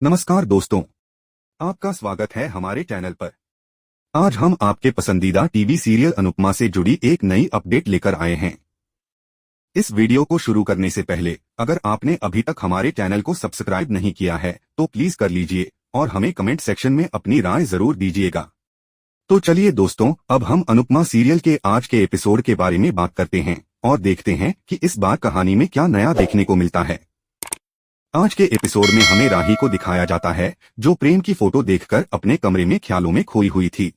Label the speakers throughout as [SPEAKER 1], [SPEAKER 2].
[SPEAKER 1] नमस्कार दोस्तों, आपका स्वागत है हमारे चैनल पर। आज हम आपके पसंदीदा टीवी सीरियल अनुपमा से जुड़ी एक नई अपडेट लेकर आए हैं। इस वीडियो को शुरू करने से पहले अगर आपने अभी तक हमारे चैनल को सब्सक्राइब नहीं किया है तो प्लीज कर लीजिए और हमें कमेंट सेक्शन में अपनी राय जरूर दीजिएगा। तो चलिए दोस्तों, अब हम अनुपमा सीरियल के आज के एपिसोड के बारे में बात करते हैं और देखते हैं कि इस बार कहानी में क्या नया देखने को मिलता है। आज के एपिसोड में हमें राही को दिखाया जाता है जो प्रेम की फोटो देखकर अपने कमरे में ख्यालों में खोई हुई थी।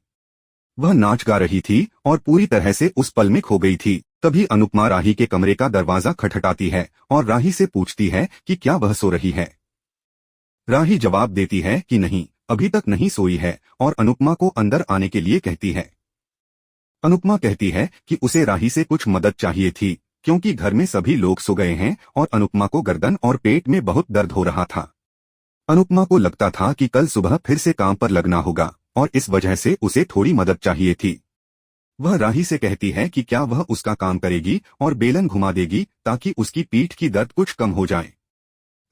[SPEAKER 1] वह नाच गा रही थी और पूरी तरह से उस पल में खो गई थी। तभी अनुपमा राही के कमरे का दरवाजा खटखटाती है और राही से पूछती है कि क्या वह सो रही है। राही जवाब देती है कि नहीं, अभी तक नहीं सोई है और अनुपमा को अंदर आने के लिए कहती है। अनुपमा कहती है कि उसे राही से कुछ मदद चाहिए थी क्योंकि घर में सभी लोग सो गए हैं और अनुपमा को गर्दन और पेट में बहुत दर्द हो रहा था। अनुपमा को लगता था कि कल सुबह फिर से काम पर लगना होगा और इस वजह से उसे थोड़ी मदद चाहिए थी। वह राही से कहती है कि क्या वह उसका काम करेगी और बेलन घुमा देगी ताकि उसकी पीठ की दर्द कुछ कम हो जाए।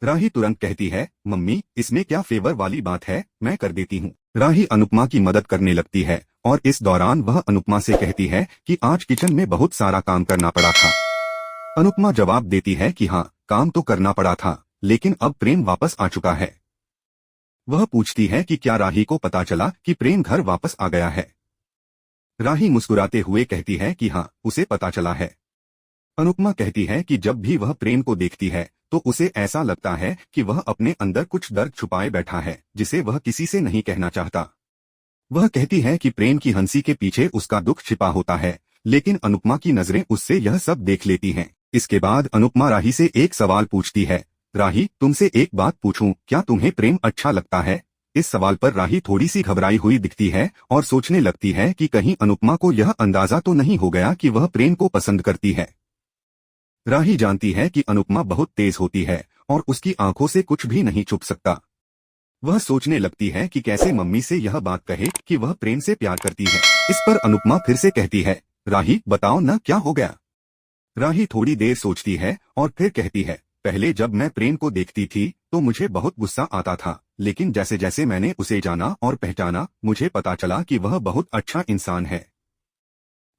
[SPEAKER 1] राही तुरंत कहती है, मम्मी इसमें क्या फेवर वाली बात है, मैं कर देती हूँ। राही अनुपमा की मदद करने लगती है और इस दौरान वह अनुपमा से कहती है कि आज किचन में बहुत सारा काम करना पड़ा था। अनुपमा जवाब देती है कि हाँ, काम तो करना पड़ा था, लेकिन अब प्रेम वापस आ चुका है। वह पूछती है कि क्या राही को पता चला कि प्रेम घर वापस आ गया है। राही मुस्कुराते हुए कहती है कि हाँ, उसे पता चला है। अनुपमा कहती है कि जब भी वह प्रेम को देखती है तो उसे ऐसा लगता है कि वह अपने अंदर कुछ दर्द छुपाए बैठा है जिसे वह किसी से नहीं कहना चाहता। वह कहती है कि प्रेम की हंसी के पीछे उसका दुख छिपा होता है, लेकिन अनुपमा की नजरें उससे यह सब देख लेती हैं। इसके बाद अनुपमा राही से एक सवाल पूछती है, राही तुमसे एक बात पूछूं, क्या तुम्हें प्रेम अच्छा लगता है। इस सवाल पर राही थोड़ी सी घबराई हुई दिखती है और सोचने लगती है कि कहीं अनुपमा को यह अंदाजा तो नहीं हो गया कि वह प्रेम को पसंद करती है। राही जानती है कि अनुपमा बहुत तेज होती है और उसकी आंखों से कुछ भी नहीं छुप सकता। वह सोचने लगती है कि कैसे मम्मी से यह बात कहे कि वह प्रेम से प्यार करती है। इस पर अनुपमा फिर से कहती है, राही बताओ न क्या हो गया। राही थोड़ी देर सोचती है और फिर कहती है, पहले जब मैं प्रेम को देखती थी तो मुझे बहुत गुस्सा आता था, लेकिन जैसे जैसे मैंने उसे जाना और पहचाना मुझे पता चला कि वह बहुत अच्छा इंसान है।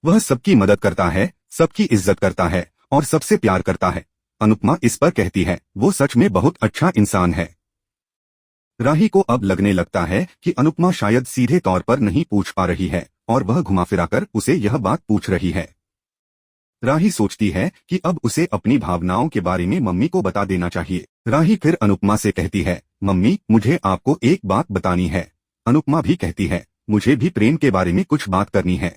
[SPEAKER 1] वह सबकी मदद करता है, सबकी इज्जत करता है और सबसे प्यार करता है। अनुपमा इस पर कहती है, वो सच में बहुत अच्छा इंसान है। राही को अब लगने लगता है कि अनुपमा शायद सीधे तौर पर नहीं पूछ पा रही है और वह घुमा फिराकर उसे यह बात पूछ रही है। राही सोचती है कि अब उसे अपनी भावनाओं के बारे में मम्मी को बता देना चाहिए। राही फिर अनुपमा से कहती है, मम्मी मुझे आपको एक बात बतानी है। अनुपमा भी कहती है, मुझे भी प्रेम के बारे में कुछ बात करनी है।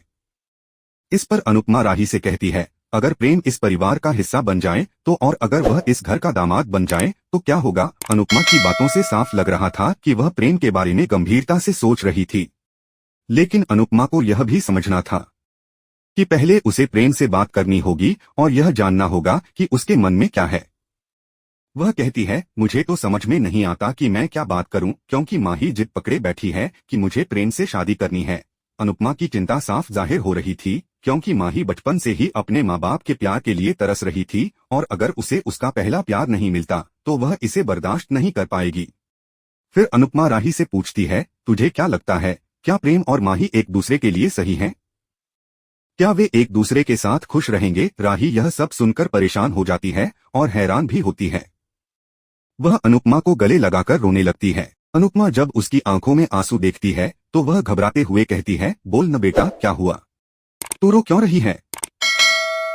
[SPEAKER 1] इस पर अनुपमा राही से कहती है, अगर प्रेम इस परिवार का हिस्सा बन जाए तो, और अगर वह इस घर का दामाद बन जाए तो क्या होगा। अनुपमा की बातों से साफ लग रहा था कि वह प्रेम के बारे में गंभीरता से सोच रही थी, लेकिन अनुपमा को यह भी समझना था कि पहले उसे प्रेम से बात करनी होगी और यह जानना होगा कि उसके मन में क्या है। वह कहती है, मुझे तो समझ में नहीं आता कि मैं क्या बात करूं, क्योंकि माँ ही जिद पकड़े बैठी है कि मुझे प्रेम से शादी करनी है। अनुपमा की चिंता साफ जाहिर हो रही थी क्योंकि माँ ही बचपन से ही अपने माँ बाप के प्यार के लिए तरस रही थी और अगर उसे उसका पहला प्यार नहीं मिलता तो वह इसे बर्दाश्त नहीं कर पाएगी। फिर अनुपमा राही से पूछती है, तुझे क्या लगता है, क्या प्रेम और माँ ही एक दूसरे के लिए सही हैं? क्या वे एक दूसरे के साथ खुश रहेंगे? राही यह सब सुनकर परेशान हो जाती है और हैरान भी होती है। वह अनुपमा को गले लगाकर रोने लगती है। अनुपमा जब उसकी आंखों में आंसू देखती है तो वह घबराते हुए कहती है, बोल न बेटा, क्या हुआ, तू रो क्यों रही है?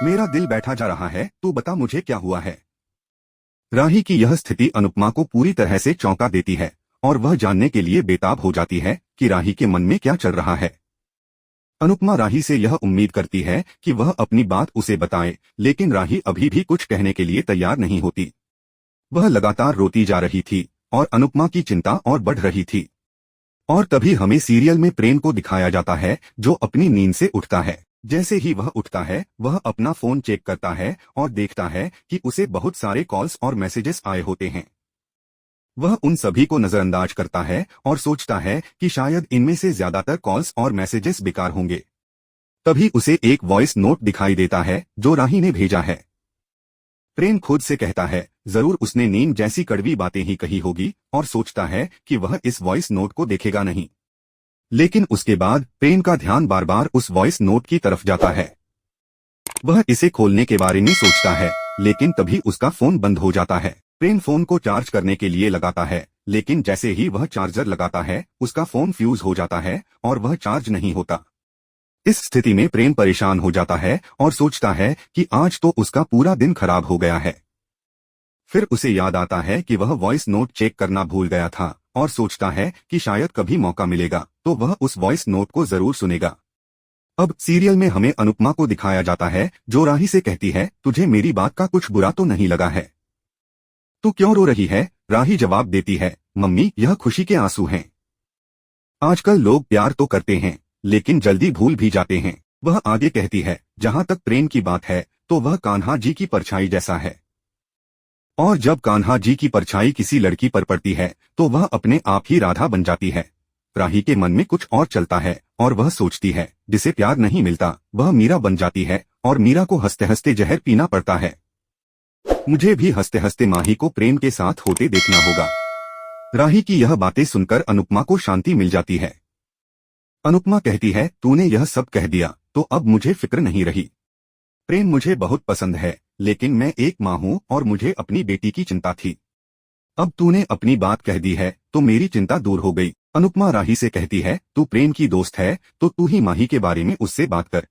[SPEAKER 1] मेरा दिल बैठा जा रहा है, तू बता मुझे क्या हुआ है। राही की यह स्थिति अनुपमा को पूरी तरह से चौंका देती है और वह जानने के लिए बेताब हो जाती है कि राही के मन में क्या चल रहा है। अनुपमा राही से यह उम्मीद करती है कि वह अपनी बात उसे बताए, लेकिन राही अभी भी कुछ कहने के लिए तैयार नहीं होती। वह लगातार रोती जा रही थी और अनुपमा की चिंता और बढ़ रही थी। और तभी हमें सीरियल में प्रेम को दिखाया जाता है जो अपनी नींद से उठता है। जैसे ही वह उठता है वह अपना फोन चेक करता है और देखता है कि उसे बहुत सारे कॉल्स और मैसेजेस आए होते हैं। वह उन सभी को नजरअंदाज करता है और सोचता है कि शायद इनमें से ज्यादातर कॉल्स और मैसेजेस बेकार होंगे। तभी उसे एक वॉइस नोट दिखाई देता है जो राही ने भेजा है। प्रेम खुद से कहता है जरूर उसने नीम जैसी कड़वी बातें ही कही होगी और सोचता है कि वह इस वॉइस नोट को देखेगा नहीं। लेकिन उसके बाद प्रेम का ध्यान बार बार उस वॉइस नोट की तरफ जाता है। वह इसे खोलने के बारे में सोचता है, लेकिन तभी उसका फोन बंद हो जाता है। प्रेम फोन को चार्ज करने के लिए लगाता है, लेकिन जैसे ही वह चार्जर लगाता है उसका फोन फ्यूज हो जाता है और वह चार्ज नहीं होता। इस स्थिति में प्रेम परेशान हो जाता है और सोचता है कि आज तो उसका पूरा दिन खराब हो गया है। फिर उसे याद आता है कि वह वॉइस नोट चेक करना भूल गया था और सोचता है कि शायद कभी मौका मिलेगा तो वह उस वॉइस नोट को जरूर सुनेगा। अब सीरियल में हमें अनुपमा को दिखाया जाता है जो राही से कहती है, तुझे मेरी बात का कुछ बुरा तो नहीं लगा है? तू क्यों रो रही है? राही जवाब देती है, मम्मी यह खुशी के आंसू हैं। आजकल लोग प्यार तो करते हैं लेकिन जल्दी भूल भी जाते हैं। वह आगे कहती है, जहां तक प्रेम की बात है तो वह कान्हा जी की परछाई जैसा है, और जब कान्हा जी की परछाई किसी लड़की पर पड़ती है तो वह अपने आप ही राधा बन जाती है। राही के मन में कुछ और चलता है और वह सोचती है जिसे प्यार नहीं मिलता वह मीरा बन जाती है और मीरा को हंसते हंसते जहर पीना पड़ता है। मुझे भी हंसते हंसते माही को प्रेम के साथ होते देखना होगा। राही की यह बातें सुनकर अनुपमा को शांति मिल जाती है। अनुपमा कहती है, तूने यह सब कह दिया तो अब मुझे फिक्र नहीं रही। प्रेम मुझे बहुत पसंद है लेकिन मैं एक माँ हूँ और मुझे अपनी बेटी की चिंता थी। अब तूने अपनी बात कह दी है तो मेरी चिंता दूर हो गई। अनुपमा राही से कहती है, तू प्रेम की दोस्त है तो तू ही माही के बारे में उससे बात कर।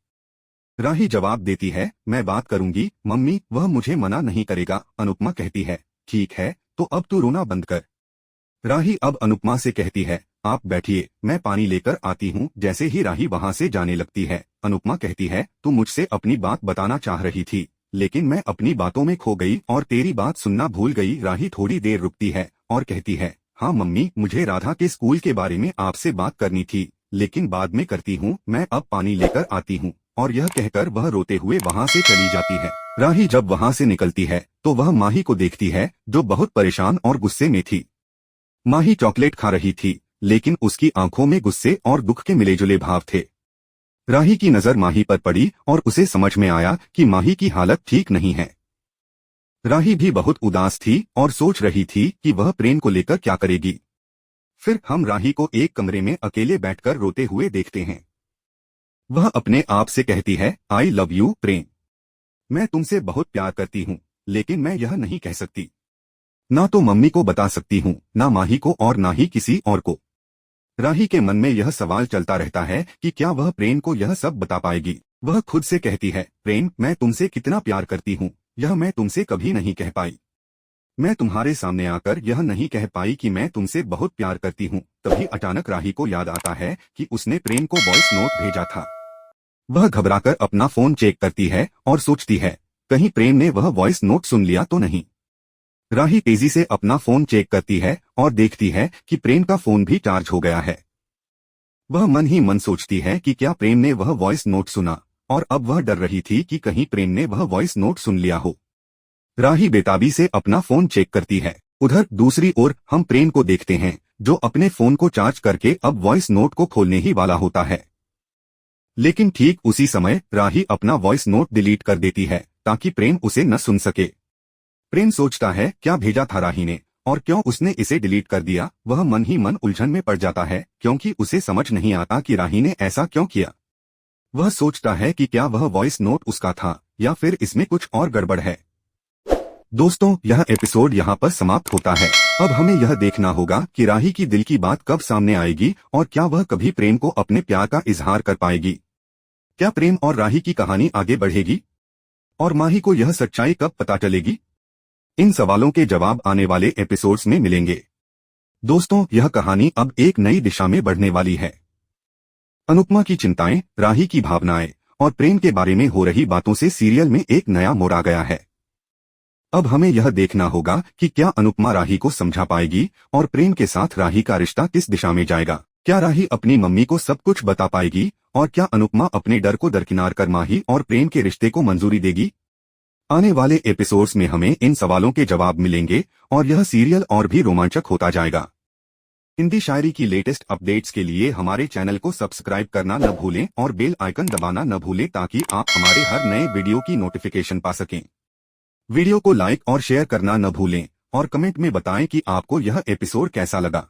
[SPEAKER 1] राही जवाब देती है, मैं बात करूंगी मम्मी, वह मुझे मना नहीं करेगा। अनुपमा कहती है, ठीक है तो अब तू रोना बंद कर। राही अब अनुपमा से कहती है, आप बैठिए मैं पानी लेकर आती हूँ। जैसे ही राही वहाँ से जाने लगती है अनुपमा कहती है, तू मुझसे अपनी बात बताना चाह रही थी लेकिन मैं अपनी बातों में खो गई और तेरी बात सुनना भूल गई। राही थोड़ी देर रुकती है और कहती है, हाँ मम्मी, मुझे राधा के स्कूल के बारे में आपसे बात करनी थी लेकिन बाद में करती हूँ, मैं अब पानी लेकर आती हूँ। और यह कहकर वह रोते हुए वहाँ से चली जाती है। राही जब वहाँ से निकलती है तो वह माही को देखती है जो बहुत परेशान और गुस्से में थी। माही चॉकलेट खा रही थी लेकिन उसकी आंखों में गुस्से और दुख के मिलेजुले भाव थे। राही की नजर माही पर पड़ी और उसे समझ में आया कि माही की हालत ठीक नहीं है। राही भी बहुत उदास थी और सोच रही थी कि वह प्रेम को लेकर क्या करेगी। फिर हम राही को एक कमरे में अकेले बैठकर रोते हुए देखते हैं। वह अपने आप से कहती है, आई लव यू प्रेम, मैं तुमसे बहुत प्यार करती हूँ लेकिन मैं यह नहीं कह सकती। ना तो मम्मी को बता सकती हूँ, ना माही को और ना ही किसी और को। राही के मन में यह सवाल चलता रहता है कि क्या वह प्रेम को यह सब बता पाएगी। वह खुद से कहती है, प्रेम मैं तुमसे कितना प्यार करती हूँ यह मैं तुमसे कभी नहीं कह पाई। मैं तुम्हारे सामने आकर यह नहीं कह पाई कि मैं तुमसे बहुत प्यार करती हूँ। तभी अचानक राही को याद आता है कि उसने प्रेम को वॉइस नोट भेजा था। वह घबराकर अपना फोन चेक करती है और सोचती है कहीं प्रेम ने वह वॉइस नोट सुन लिया तो नहीं। राही तेजी से अपना फोन चेक करती है और देखती है कि प्रेम का फोन भी चार्ज हो गया है। वह मन ही मन सोचती है कि क्या प्रेम ने वह वॉइस नोट सुना, और अब वह डर रही थी कि कहीं प्रेम ने वह वॉइस नोट सुन लिया हो। राही बेताबी से अपना फोन चेक करती है। उधर दूसरी ओर हम प्रेम को देखते हैं जो अपने फोन को चार्ज करके अब वॉइस नोट को खोलने ही वाला होता है। लेकिन ठीक उसी समय राही अपना वॉइस नोट डिलीट कर देती है ताकि प्रेम उसे न सुन सके। प्रेम सोचता है क्या भेजा था राही ने और क्यों उसने इसे डिलीट कर दिया। वह मन ही मन उलझन में पड़ जाता है क्योंकि उसे समझ नहीं आता कि राही ने ऐसा क्यों किया। वह सोचता है कि क्या वह वॉइस नोट उसका था या फिर इसमें कुछ और गड़बड़ है। दोस्तों, यह एपिसोड यहाँ पर समाप्त होता है। अब हमें यह देखना होगा कि राही की दिल की बात कब सामने आएगी और क्या वह कभी प्रेम को अपने प्यार का इजहार कर पाएगी। क्या प्रेम और राही की कहानी आगे बढ़ेगी और माही को यह सच्चाई कब पता चलेगी। इन सवालों के जवाब आने वाले एपिसोड्स में मिलेंगे। दोस्तों, यह कहानी अब एक नई दिशा में बढ़ने वाली है। अनुपमा की चिंताएं, राही की भावनाएं और प्रेम के बारे में हो रही बातों से सीरियल में एक नया मोड़ आ गया है। अब हमें यह देखना होगा कि क्या अनुपमा राही को समझा पाएगी और प्रेम के साथ राही का रिश्ता किस दिशा में जाएगा। क्या राही अपनी मम्मी को सब कुछ बता पाएगी और क्या अनुपमा अपने डर को दरकिनार कर माही और प्रेम के रिश्ते को मंजूरी देगी। आने वाले एपिसोड्स में हमें इन सवालों के जवाब मिलेंगे और यह सीरियल और भी रोमांचक होता जाएगा। हिंदी शायरी की लेटेस्ट अपडेट्स के लिए हमारे चैनल को सब्सक्राइब करना न भूलें और बेल आइकन दबाना न भूलें ताकि आप हमारे हर नए वीडियो की नोटिफिकेशन पा सकें। वीडियो को लाइक और शेयर करना न भूलें और कमेंट में बताएं कि आपको यह एपिसोड कैसा लगा।